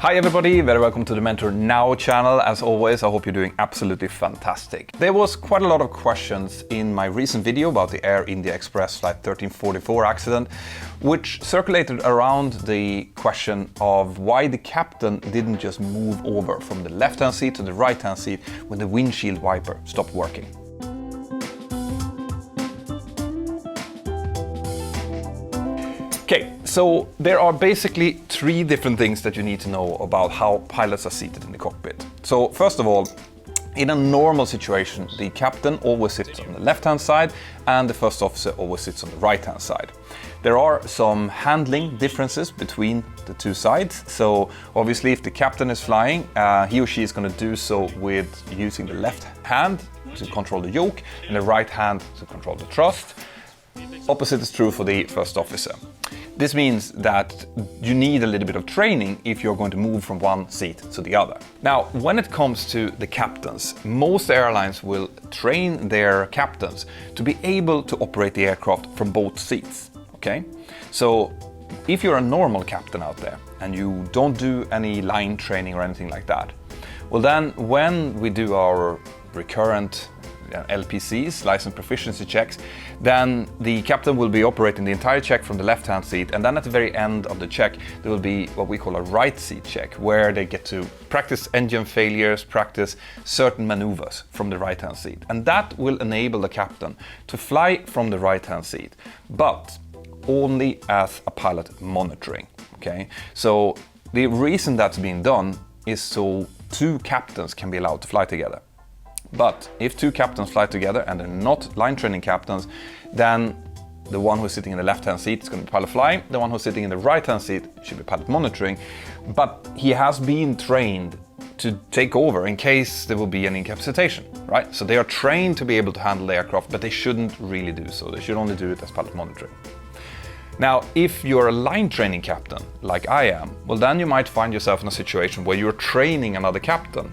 Hi everybody, very welcome to the Mentour Now channel. As always, I hope you're doing absolutely fantastic. There was quite a lot of questions in my recent video about the Air India Express Flight 1344 accident, which circulated around the question of why the captain didn't just move over from the left-hand seat to the right-hand seat when the windshield wiper stopped working. Okay, so there are basically three different things that you need to know about how pilots are seated in the cockpit. So first of all, in a normal situation, the captain always sits on the left-hand side and the first officer always sits on the right-hand side. There are some handling differences between the two sides. So obviously if the captain is flying, he or she is going to do so with using the left hand to control the yoke and the right hand to control the thrust. Opposite is true for the first officer. This means that you need a little bit of training if you're going to move from one seat to the other. Now, when it comes to the captains, most airlines will train their captains to be able to operate the aircraft from both seats, okay? So if you're a normal captain out there and you don't do any line training or anything like that, well then when we do our recurrent LPCs, license proficiency checks, then the captain will be operating the entire check from the left-hand seat, and then at the very end of the check there will be what we call a right seat check, where they get to practice engine failures, practice certain maneuvers from the right-hand seat, and that will enable the captain to fly from the right-hand seat, but only as a pilot monitoring. Okay, so the reason that's being done is so two captains can be allowed to fly together. But if two captains fly together and they're not line training captains, then the one who's sitting in the left-hand seat is going to be pilot flying, the one who's sitting in the right-hand seat should be pilot monitoring, but he has been trained to take over in case there will be an incapacitation, right? So they are trained to be able to handle the aircraft, but they shouldn't really do so. They should only do it as pilot monitoring. Now, if you're a line training captain, like I am, well then you might find yourself in a situation where you're training another captain.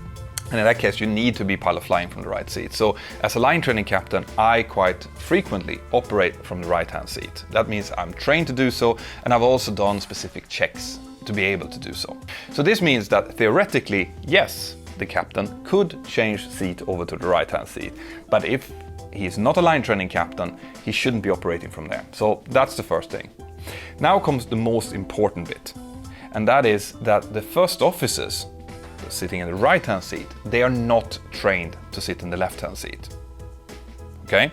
And in that case, you need to be pilot flying from the right seat. So as a line training captain, I quite frequently operate from the right-hand seat. That means I'm trained to do so, and I've also done specific checks to be able to do so. So this means that theoretically, yes, the captain could change seat over to the right-hand seat. But if he's not a line training captain, he shouldn't be operating from there. So that's the first thing. Now comes the most important bit. And that is that the first officers sitting in the right-hand seat, they are not trained to sit in the left-hand seat. Okay?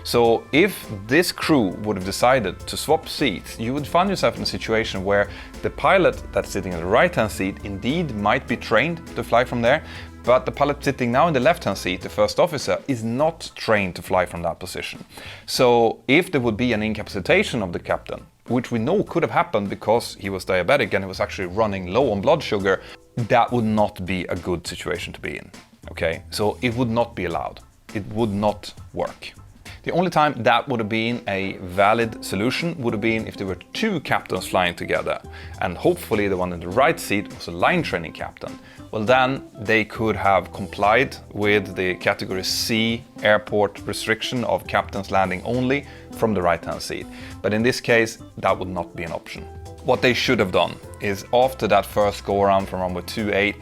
So if this crew would have decided to swap seats, you would find yourself in a situation where the pilot that's sitting in the right-hand seat indeed might be trained to fly from there, but the pilot sitting now in the left-hand seat, the first officer, is not trained to fly from that position. So if there would be an incapacitation of the captain, which we know could have happened because he was diabetic and he was actually running low on blood sugar, that would not be a good situation to be in. Okay, so it would not be allowed. It would not work. The only time that would have been a valid solution would have been if there were two captains flying together, and hopefully the one in the right seat was a line training captain. Well then they could have complied with the category C airport restriction of captains landing only from the right-hand seat. But in this case, that would not be an option. What they should have done is after that first go around from runway 28,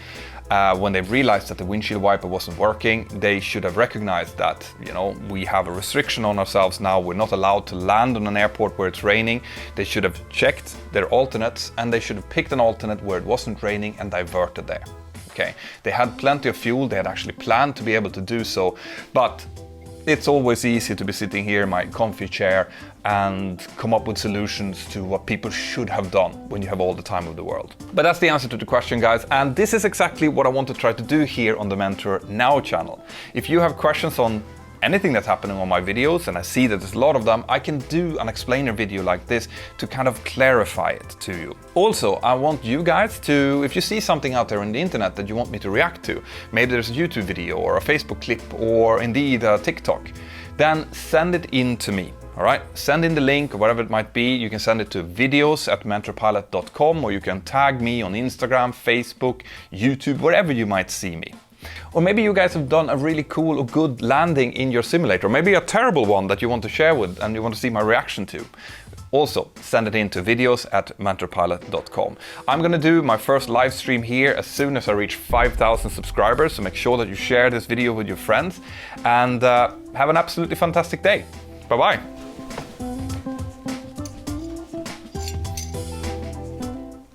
when they realized that the windshield wiper wasn't working, they should have recognized that, we have a restriction on ourselves now. We're not allowed to land on an airport where it's raining. They should have checked their alternates, and they should have picked an alternate where it wasn't raining and diverted there. Okay, they had plenty of fuel. They had actually planned to be able to do so, but it's always easy to be sitting here in my comfy chair and come up with solutions to what people should have done when you have all the time of the world. But that's the answer to the question, guys, and this is exactly what I want to try to do here on the Mentour Now channel. If you have questions on anything that's happening on my videos, and I see that there's a lot of them, I can do an explainer video like this to kind of clarify it to you. Also, I want you guys to, if you see something out there on the internet that you want me to react to, maybe there's a YouTube video or a Facebook clip or indeed a TikTok, then send it in to me. All right, send in the link or whatever it might be. You can send it to videos@mentorpilot.com, or you can tag me on Instagram, Facebook, YouTube, wherever you might see me. Or maybe you guys have done a really cool or good landing in your simulator, or maybe a terrible one that you want to share with and you want to see my reaction to. also send it in to videos@mentorpilot.com. I'm gonna do my first live stream here as soon as I reach 5,000 subscribers, so make sure that you share this video with your friends, and have an absolutely fantastic day. Bye-bye.